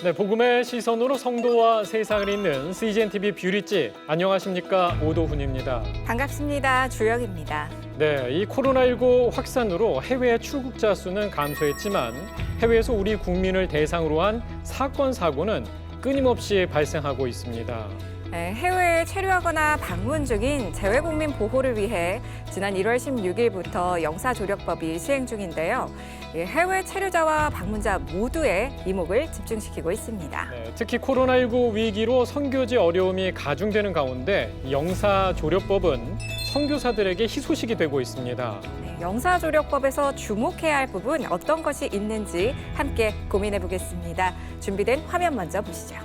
네, 복음의 시선으로 성도와 세상을 잇는 CGN TV 뷰리집. 안녕하십니까, 오도훈입니다. 반갑습니다. 주영입니다. 네, 이 코로나19 확산으로 해외 출국자 수는 감소했지만 해외에서 우리 국민을 대상으로 한 사건, 사고는 끊임없이 발생하고 있습니다. 네, 해외에 체류하거나 방문 중인 재외국민 보호를 위해 지난 1월 16일부터 영사조력법이 시행 중인데요. 해외 체류자와 방문자 모두의 이목을 집중시키고 있습니다. 네, 특히 코로나19 위기로 선교지 어려움이 가중되는 가운데 영사조력법은 선교사들에게 희소식이 되고 있습니다. 네, 영사조력법에서 주목해야 할 부분 어떤 것이 있는지 함께 고민해 보겠습니다. 준비된 화면 먼저 보시죠.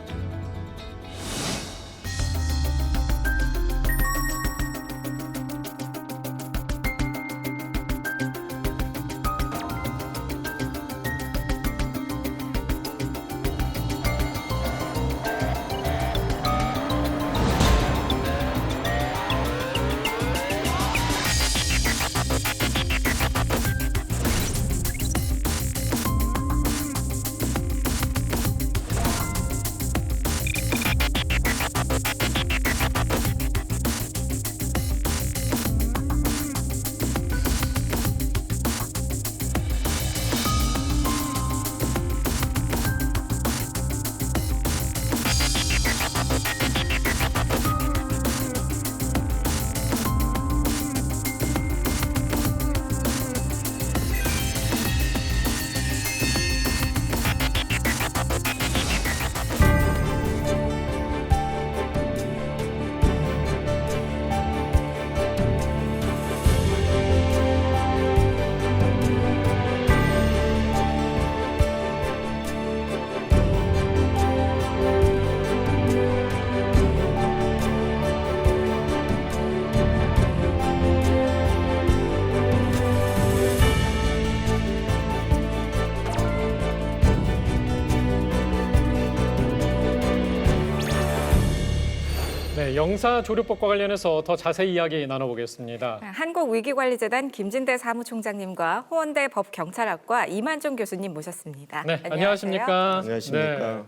네, 영사조력법과 관련해서 더 자세히 이야기 나눠보겠습니다. 한국위기관리재단 김진대 사무총장님과 호원대 법경찰학과 이만종 교수님 모셨습니다. 네, 안녕하세요. 안녕하십니까? 안녕하십니까? 네.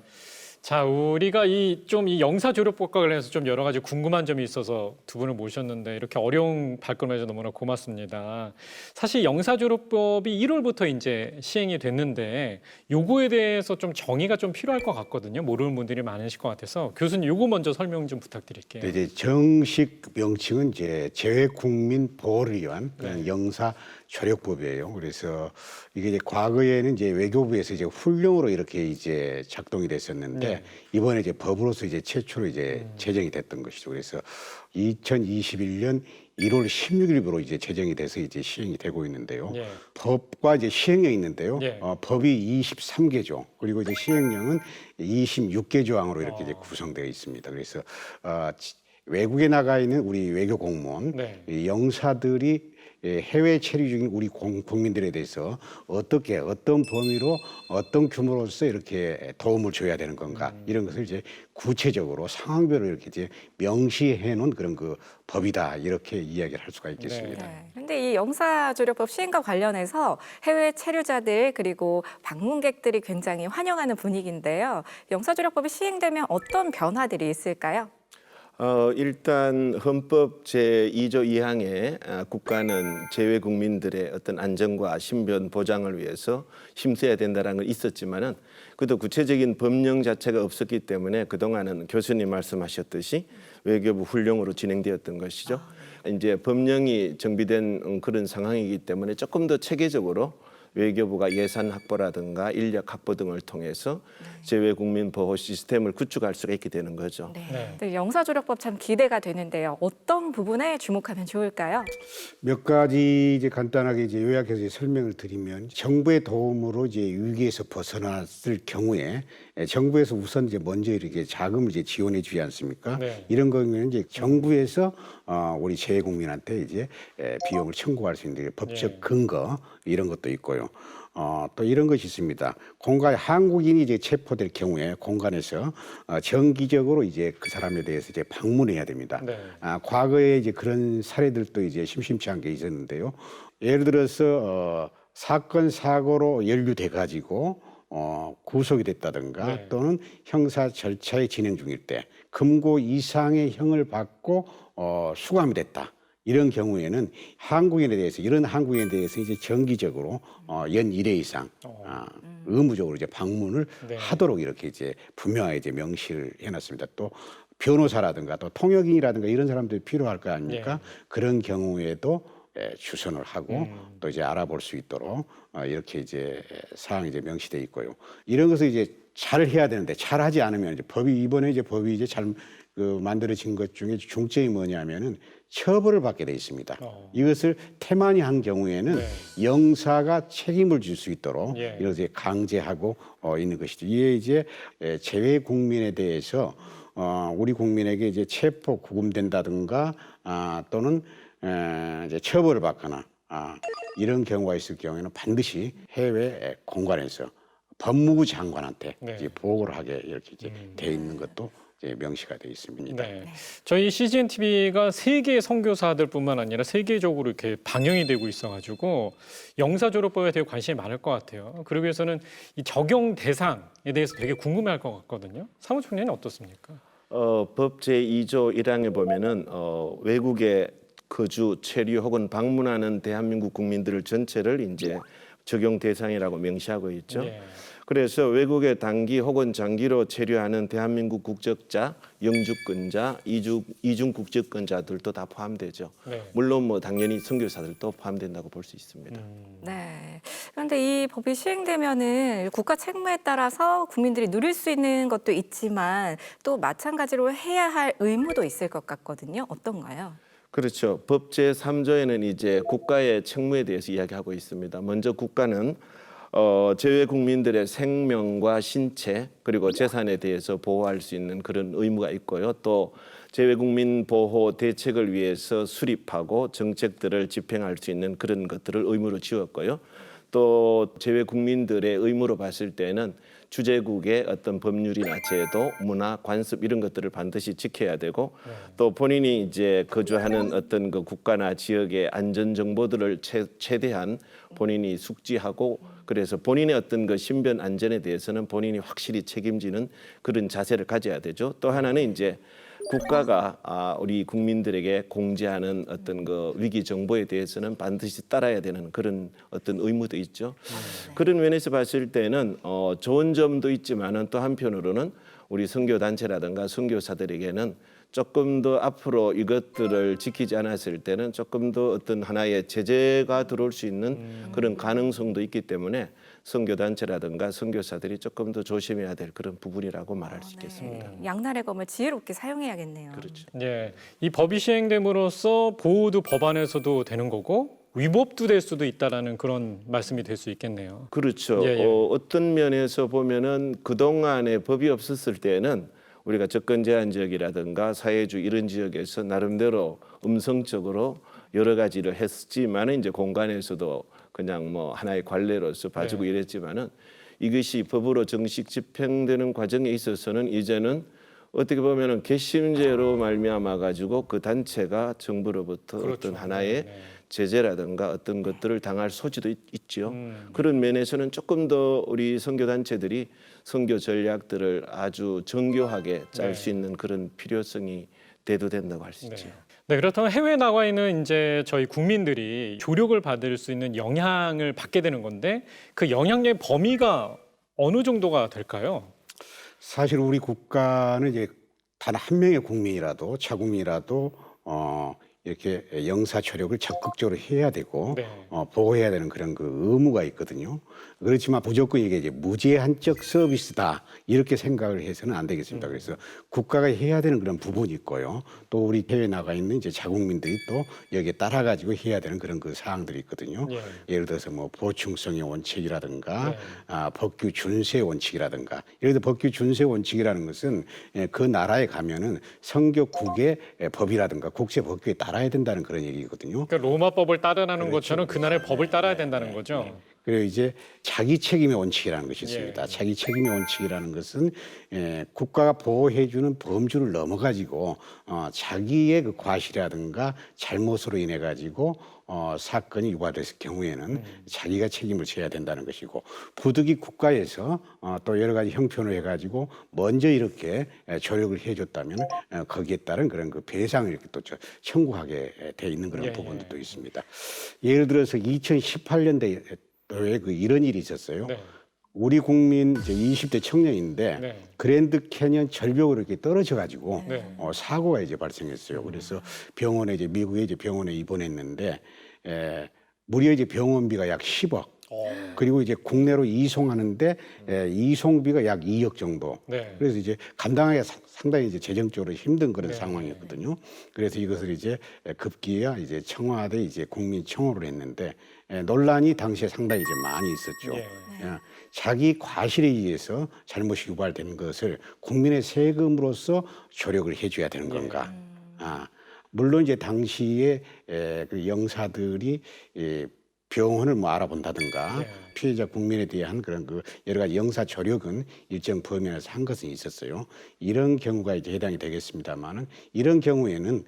자, 우리가 이 영사조력법과 관련해서 좀 여러 가지 궁금한 점이 있어서 두 분을 모셨는데 이렇게 어려운 발걸음해서 너무나 고맙습니다. 사실 영사조력법이 1월부터 이제 시행이 됐는데 요거에 대해서 좀 정의가 좀 필요할 것 같거든요. 모르는 분들이 많으실 것 같아서 교수님 요거 먼저 설명 좀 부탁드릴게요. 이제 정식 명칭은 이제 재외국민 보호를 위한 그런 영사조력법이에요. 그래서 이게 이제 과거에는 이제 외교부에서 이제 훈령으로 이렇게 이제 작동이 됐었는데 이번에 이제 법으로서 이제 최초로 이제 제정이 됐던 것이죠. 그래서 2021년 1월 16일부로 이제 제정이 돼서 이제 시행이 되고 있는데요. 법과 이제 시행령이 있는데요. 법이 23개조 그리고 이제 시행령은 26개 조항으로 이렇게 이제 구성되어 있습니다. 그래서 외국에 나가 있는 우리 외교 공무원, 이 영사들이 해외 체류 중인 우리 국민들에 대해서 어떻게 어떤 범위로 어떤 규모로서 이렇게 도움을 줘야 되는 건가 이런 것을 이제 구체적으로 상황별로 이렇게 이제 명시해 놓은 그런 그 법이다 이렇게 이야기를 할 수가 있겠습니다. 그런데 이 영사조력법 시행과 관련해서 해외 체류자들 그리고 방문객들이 굉장히 환영하는 분위기인데요. 영사조력법이 시행되면 어떤 변화들이 있을까요? 일단 헌법 제2조 2항에 국가는 재외 국민들의 어떤 안전과 신변 보장을 위해서 힘써야 된다는 건 있었지만은 그래도 구체적인 법령 자체가 없었기 때문에 그동안은 교수님 말씀하셨듯이 외교부 훈령으로 진행되었던 것이죠. 이제 법령이 정비된 그런 상황이기 때문에 조금 더 체계적으로 외교부가 예산 확보라든가 인력 확보 등을 통해서 재외국민 보호 시스템을 구축할 수가 있게 되는 거죠. 영사조력법 참 기대가 되는데요. 어떤 부분에 주목하면 좋을까요? 몇 가지 이제 간단하게 이제 요약해서 이제 설명을 드리면 정부의 도움으로 이제 위기에서 벗어났을 경우에 정부에서 우선 이제 먼저 이렇게 자금을 이제 지원해 주지 않습니까? 이런 거는 이제 정부에서 우리 재외국민한테 이제 비용을 청구할 수 있는 법적 근거 이런 것도 있고요. 또 이런 것이 있습니다. 공간 한국인이 이제 체포될 경우에 공간에서 정기적으로 이제 그 사람에 대해서 이제 방문해야 됩니다. 과거에 이제 그런 사례들도 이제 심심치 않게 있었는데요. 예를 들어서 사건 사고로 연루돼 가지고 구속이 됐다든가 네. 또는 형사 절차의 진행 중일 때 금고 이상의 형을 받고 수감이 됐다. 이런 경우에는 한국인에 대해서 이런 한국인에 대해서 이제 정기적으로 연 1회 이상 의무적으로 이제 방문을 네. 하도록 이렇게 이제 분명하게 이제 명시를 해놨습니다. 또 변호사라든가 또 통역인이라든가 이런 사람들이 필요할 거 아닙니까? 네. 그런 경우에도 추선을 하고 또 이제 알아볼 수 있도록 이렇게 이제 사항이 이제 명시돼 있고요. 이런 것을 이제 잘 해야 되는데 잘 하지 않으면 이제 이번에 이제 법이 이제 잘 만들어진 것 중에 중점이 뭐냐면은 처벌을 받게 돼 있습니다. 이것을 태만히 한 경우에는 네. 영사가 책임을 질 수 있도록 예. 이렇게 강제하고 있는 것이죠. 이게 이제 재외 국민에 대해서 우리 국민에게 이제 체포 구금된다든가 또는 이제 처벌을 받거나 이런 경우가 있을 경우에는 반드시 해외 공간에서 법무부 장관한테 네. 이제 보고를 하게 이렇게 이제 돼 있는 것도 이제 명시가 돼 있습니다. 네. 저희 CGN TV가 세계 선교사들뿐만 아니라 세계적으로 이렇게 방영이 되고 있어가지고 영사 졸업법에 되게 관심이 많을 것 같아요. 그러기 위해서는 이 적용 대상에 대해서 되게 궁금해할 것 같거든요. 사무총장님 어떻습니까? 법 제2조 1항에 보면은 외국에 거주, 체류 혹은 방문하는 대한민국 국민들을 전체를 이제 적용 대상이라고 명시하고 있죠. 예. 그래서 외국에 단기 혹은 장기로 체류하는 대한민국 국적자, 영주권자, 이중 국적권자들도 다 포함되죠. 네. 물론 뭐 당연히 선교사들도 포함된다고 볼 수 있습니다. 네. 그런데 이 법이 시행되면은 국가 책무에 따라서 국민들이 누릴 수 있는 것도 있지만 또 마찬가지로 해야 할 의무도 있을 것 같거든요. 어떤가요? 그렇죠. 법 제3조에는 이제 국가의 책무에 대해서 이야기하고 있습니다. 먼저 국가는 재외 국민들의 생명과 신체 그리고 재산에 대해서 보호할 수 있는 그런 의무가 있고요. 또 재외 국민 보호 대책을 위해서 수립하고 정책들을 집행할 수 있는 그런 것들을 의무로 지었고요. 또 재외 국민들의 의무로 봤을 때는 주재국의 어떤 법률이나 제도, 문화, 관습 이런 것들을 반드시 지켜야 되고 또 본인이 이제 거주하는 어떤 그 국가나 지역의 안전 정보들을 최대한 본인이 숙지하고 그래서 본인의 어떤 그 신변 안전에 대해서는 본인이 확실히 책임지는 그런 자세를 가져야 되죠. 또 하나는 이제 국가가 우리 국민들에게 공지하는 어떤 그 위기 정보에 대해서는 반드시 따라야 되는 그런 어떤 의무도 있죠. 그런 면에서 봤을 때는 좋은 점도 있지만은 또 한편으로는 우리 선교 단체라든가 선교사들에게는 조금 더 앞으로 이것들을 지키지 않았을 때는 조금 더 어떤 하나의 제재가 들어올 수 있는 그런 가능성도 있기 때문에 선교단체라든가 선교사들이 조금 더 조심해야 될 그런 부분이라고 말할 수 있겠습니다. 양날의 검을 지혜롭게 사용해야겠네요. 그렇죠. 예. 이 법이 시행됨으로써 보호도 법안에서도 되는 거고 위법도 될 수도 있다라는 그런 말씀이 될 수 있겠네요. 그렇죠. 예, 예. 어떤 면에서 보면은 그동안에 법이 없었을 때는 우리가 접근 제한 지역이라든가 사회주 이런 지역에서 나름대로 음성적으로 여러 가지를 했지만은 이제 공간에서도 그냥 뭐 하나의 관례로서 봐주고 네. 이랬지만은 이것이 법으로 정식 집행되는 과정에 있어서는 이제는 어떻게 보면은 괘씸죄로 말미암아 가지고 그 단체가 정부로부터 그렇죠. 어떤 하나의 네. 제재라든가 어떤 것들을 당할 소지도 있죠. 그런 면에서는 조금 더 우리 선교 단체들이 선교 전략들을 아주 정교하게 짤 수 네. 있는 그런 필요성이 대두된다고 할 수 있죠. 네, 그렇다면 해외에 나와 있는 이제 저희 국민들이 조력을 받을 수 있는 영향을 받게 되는 건데 그 영향의 범위가 어느 정도가 될까요? 사실 우리 국가는 이제 단 한 명의 국민이라도 자국민이라도 이렇게 영사 처력을 적극적으로 해야 되고 네. 보호해야 되는 그런 그 의무가 있거든요. 그렇지만 무조건 이게 이제 무제한적 서비스다 이렇게 생각을 해서는 안 되겠습니다. 그래서 국가가 해야 되는 그런 부분이 있고요. 또 우리 해외 나가 있는 이제 자국민들이 또 여기에 따라 가지고 해야 되는 그런 그 사항들이 있거든요. 예. 예를 들어서 뭐 보충성의 원칙이라든가 네. 법규 준수의 원칙이라든가 예를 들어 법규 준수의 원칙이라는 것은 그 나라에 가면은 선교국의 법이라든가 국제 법규에 따라야 된다는 그런 얘기거든요. 그러니까 로마법을 따르라는 그렇죠. 것처럼 그 나라의 법을 따라야 된다는 거죠. 그리고 이제 자기 책임의 원칙이라는 것이 있습니다. 예. 자기 책임의 원칙이라는 것은 국가가 보호해주는 범주를 넘어가지고 자기의 그 과실이라든가 잘못으로 인해 가지고 사건이 유발됐을 경우에는 자기가 책임을 져야 된다는 것이고, 부득이 국가에서 또 여러 가지 형편을 해가지고 먼저 이렇게 조력을 해줬다면 거기에 따른 그런 그 배상을 이렇게 또 청구하게 돼 있는 그런 예, 부분도 있습니다. 예를 들어서 2018년도에 그 이런 일이 있었어요. 네. 우리 국민 이제 20대 청년인데 네. 그랜드 캐년 절벽으로 이렇게 떨어져 가지고 네. 사고가 이제 발생했어요. 그래서 병원에 이제 미국에 이제 병원에 입원했는데 무려 이제 병원비가 약 10억. 그리고 이제 국내로 이송하는데 이송비가 약 2억 정도. 네. 그래서 이제 감당하기 상당히 이제 재정적으로 힘든 그런 네. 상황이었거든요. 그래서 이것을 이제 급기야 이제 청와대 이제 국민청원을 했는데 논란이 당시에 상당히 이제 많이 있었죠. 예. 자기 과실에 의해서 잘못이 유발된 것을 국민의 세금으로서 조력을 해줘야 되는 건가? 물론 이제 당시에 그 영사들이 병원을 뭐 알아본다든가 네. 피해자 국민에 대한 그런 그 여러 가지 영사 조력은 일정 범위 내에서 한 것은 있었어요. 이런 경우가 이제 해당이 되겠습니다만은 이런 경우에는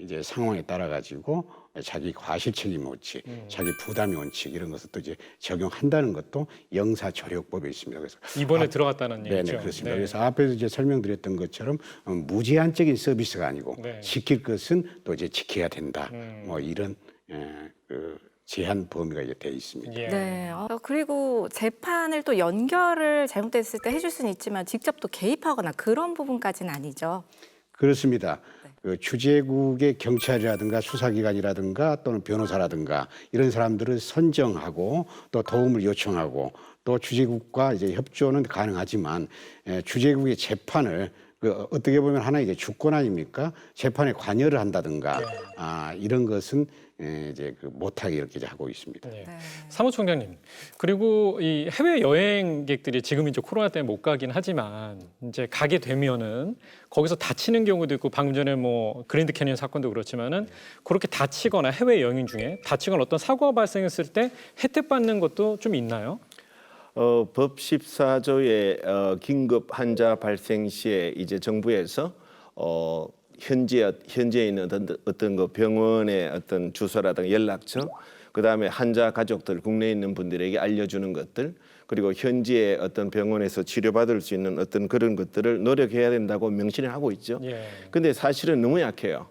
이제 상황에 따라 가지고 자기 과실 책임 원칙, 자기 부담의 원칙 이런 것을 또 이제 적용한다는 것도 영사 조력법에 있습니다. 그래서 이번에 들어갔다는 얘기죠. 네네 그렇습니다. 네. 그래서 앞에서 이제 설명드렸던 것처럼 무제한적인 서비스가 아니고 네. 지킬 것은 또 이제 지켜야 된다. 뭐 이런 그 제한 범위가 이제 돼 있습니다. 예. 네. 그리고 재판을 또 연결을 잘못됐을 때 해줄 수는 있지만 직접 또 개입하거나 그런 부분까지는 아니죠. 그렇습니다. 그 주재국의 경찰이라든가 수사기관이라든가 또는 변호사라든가 이런 사람들을 선정하고 또 도움을 요청하고 또 주재국과 이제 협조는 가능하지만 주재국의 재판을 그 어떻게 보면 하나의 이제 주권 아닙니까? 재판에 관여를 한다든가 이런 것은 이제 그 못하게 이렇게 하고 있습니다. 네. 네. 사무총장님, 그리고 이 해외 여행객들이 지금 이제 코로나 때문에 못 가긴 하지만 이제 가게 되면은 거기서 다치는 경우도 있고 방금 전에 뭐 그랜드 캐니언 사건도 그렇지만은 그렇게 다치거나 해외 여행 중에 다치거나 어떤 사고가 발생했을 때 혜택 받는 것도 좀 있나요? 법 14조의 긴급 환자 발생 시에 이제 정부에서 현지에 있는 어떤 그 병원의 어떤 주소라든가 연락처, 그다음에 환자 가족들 국내에 있는 분들에게 알려주는 것들, 그리고 현지의 어떤 병원에서 치료받을 수 있는 어떤 그런 것들을 노력해야 된다고 명시를 하고 있죠. 예. 근데 사실은 너무 약해요.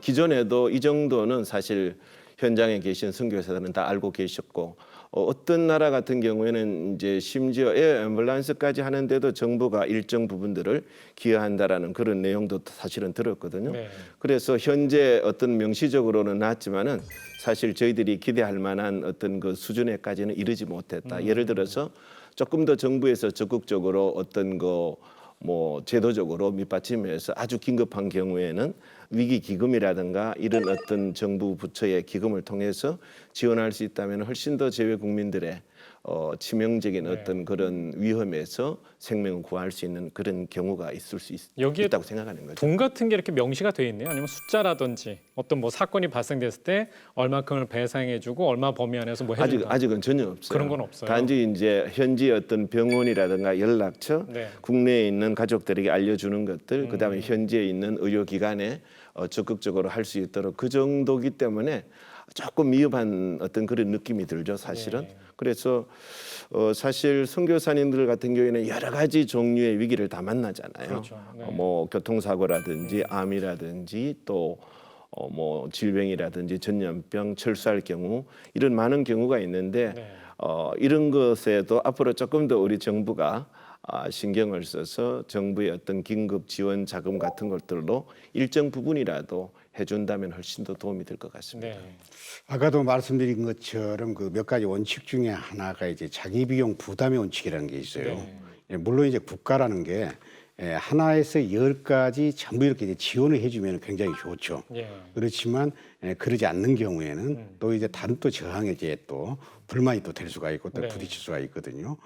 기존에도 이 정도는 사실 현장에 계신 선교사들은 다 알고 계셨고, 어떤 나라 같은 경우에는 이제 심지어 에어 앰뷸런스까지 하는데도 정부가 일정 부분들을 기여한다라는 그런 내용도 사실은 들었거든요. 네. 그래서 현재 어떤 명시적으로는 나왔지만은 사실 저희들이 기대할 만한 어떤 그 수준에까지는 이르지 못했다. 예를 들어서 조금 더 정부에서 적극적으로 어떤 거 뭐 제도적으로 밑받침해서 아주 긴급한 경우에는 위기 기금이라든가 이런 어떤 정부 부처의 기금을 통해서 지원할 수 있다면 훨씬 더 재외 국민들의 치명적인 어떤 그런 위험에서 생명을 구할 수 있는 그런 경우가 있을 수 여기에 있다고 생각하는 거죠. 돈 같은 게 이렇게 명시가 돼 있네요. 아니면 숫자라든지 어떤 뭐 사건이 발생됐을 때 얼마큼을 배상해주고 얼마 범위 안에서 뭐 해준다. 아직은 전혀 없어요. 그런 건 없어요. 단지 이제 현지 어떤 병원이라든가 연락처, 네. 국내에 있는 가족들에게 알려주는 것들, 그다음에 현지에 있는 의료기관에 적극적으로 할 수 있도록 그 정도기 때문에 조금 미흡한 어떤 그런 느낌이 들죠, 사실은. 네. 그래서 사실 선교사님들 같은 경우에는 여러 가지 종류의 위기를 다 만나잖아요. 그렇죠. 네. 뭐 교통사고라든지 암이라든지 또 뭐 질병이라든지 전염병, 철수할 경우 이런 많은 경우가 있는데 네. 이런 것에도 앞으로 조금 더 우리 정부가 신경을 써서 정부의 어떤 긴급 지원 자금 같은 것들로 일정 부분이라도 해준다면 훨씬 더 도움이 될 것 같습니다. 네. 아까도 말씀드린 것처럼 그 몇 가지 원칙 중에 하나가 이제 자기 비용 부담의 원칙이라는 게 있어요. 네. 물론 이제 국가라는 게 하나에서 10가지 전부 이렇게 이제 지원을 해주면 굉장히 좋죠. 예. 그렇지만 그러지 않는 경우에는 또 이제 다른 또 저항에 이제 또 불만이 또 될 수가 있고 또 네. 부딪힐 수가 있거든요.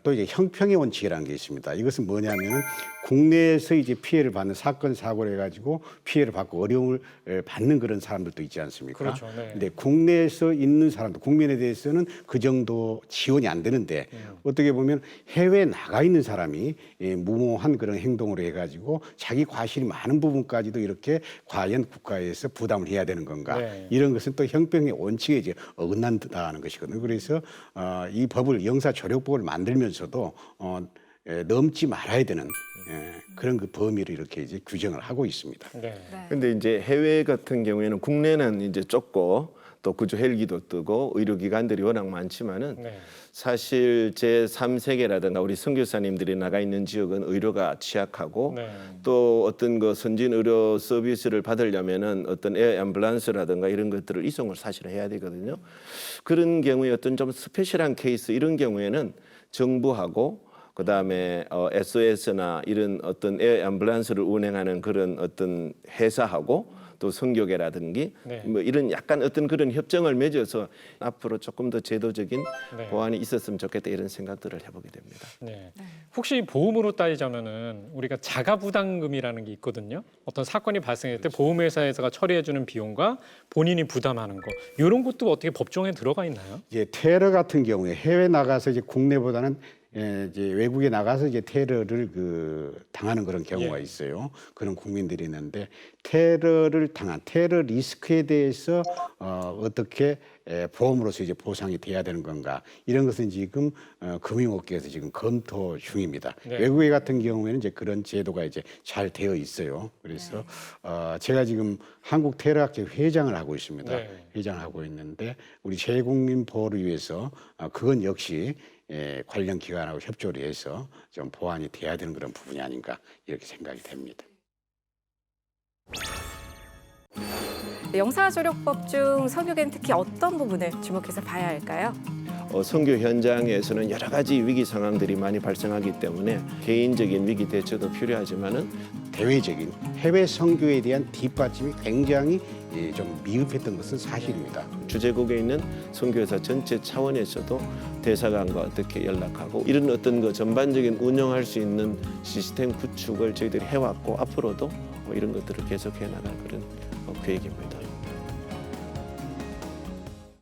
또 이제 형평의 원칙이라는 게 있습니다. 이것은 뭐냐면은 국내에서 이제 피해를 받는 사건 사고를 해가지고 피해를 받고 어려움을 받는 그런 사람들도 있지 않습니까? 그렇죠. 네. 근데 국내에서 있는 사람들, 국민에 대해서는 그 정도 지원이 안 되는데 어떻게 보면 해외에 나가 있는 사람이 무모한 그런 행동을 해가지고 자기 과실이 많은 부분까지도 이렇게 과연 국가에서 부담을 해야 되는 건가? 네. 이런 것은 또 형평의 원칙에 이제 어긋난다는 것이거든요. 그래서 이 법을 영사조력법을 만들면서도 넘지 말아야 되는 그런 그 범위를 이렇게 이제 규정을 하고 있습니다. 네. 근데 이제 해외 같은 경우에는 국내는 이제 좁고 또 구조 헬기도 뜨고 의료기관들이 워낙 많지만은 네. 사실 제3세계라든가 우리 선교사님들이 나가 있는 지역은 의료가 취약하고 네. 또 어떤 그 선진 의료 서비스를 받으려면은 어떤 에어 앰뷸런스라든가 이런 것들을 이송을 사실 해야 되거든요. 그런 경우에 어떤 좀 스페셜한 케이스 이런 경우에는 정부하고 그다음에 SOS나 이런 어떤 에어 앰뷸런스를 운행하는 그런 어떤 회사하고 또 선교계라든지 네. 뭐 이런 약간 어떤 그런 협정을 맺어서 앞으로 조금 더 제도적인 네. 보완이 있었으면 좋겠다 이런 생각들을 해보게 됩니다. 네. 혹시 보험으로 따지자면은 우리가 자가부담금이라는 게 있거든요. 어떤 사건이 발생할 때 보험회사에서가 처리해주는 비용과 본인이 부담하는 거 이런 것도 어떻게 법정에 들어가 있나요? 이제 테러 같은 경우에 해외 나가서 이제 국내보다는 이제 외국에 나가서 이제 테러를 당하는 그런 경우가 예. 있어요. 그런 국민들이 있는데 테러를 당한 테러 리스크에 대해서 어떻게 보험으로서 이제 보상이 돼야 되는 건가 이런 것은 지금 금융업계에서 지금 검토 중입니다. 네. 외국에 같은 경우에는 이제 그런 제도가 이제 잘 되어 있어요. 그래서 제가 지금 한국 테러학회 회장을 하고 있습니다. 네. 회장을 하고 있는데 우리 재국민 보호를 위해서 그건 역시 관련 기관하고 협조를 해서 좀 보완이 돼야 되는 그런 부분이 아닌가 이렇게 생각이 됩니다. 영사조력법 중 선교계는 특히 어떤 부분을 주목해서 봐야 할까요? 선교 현장에서는 여러 가지 위기 상황들이 많이 발생하기 때문에 개인적인 위기 대처도 필요하지만은 대외적인 해외 선교에 대한 뒷받침이 굉장히 좀 미흡했던 것은 사실입니다. 주재국에 있는 선교회사 전체 차원에서도 대사관과 어떻게 연락하고 이런 어떤 그 전반적인 운영할 수 있는 시스템 구축을 저희들이 해왔고 앞으로도 이런 것들을 계속해 나갈 그런 계획입니다.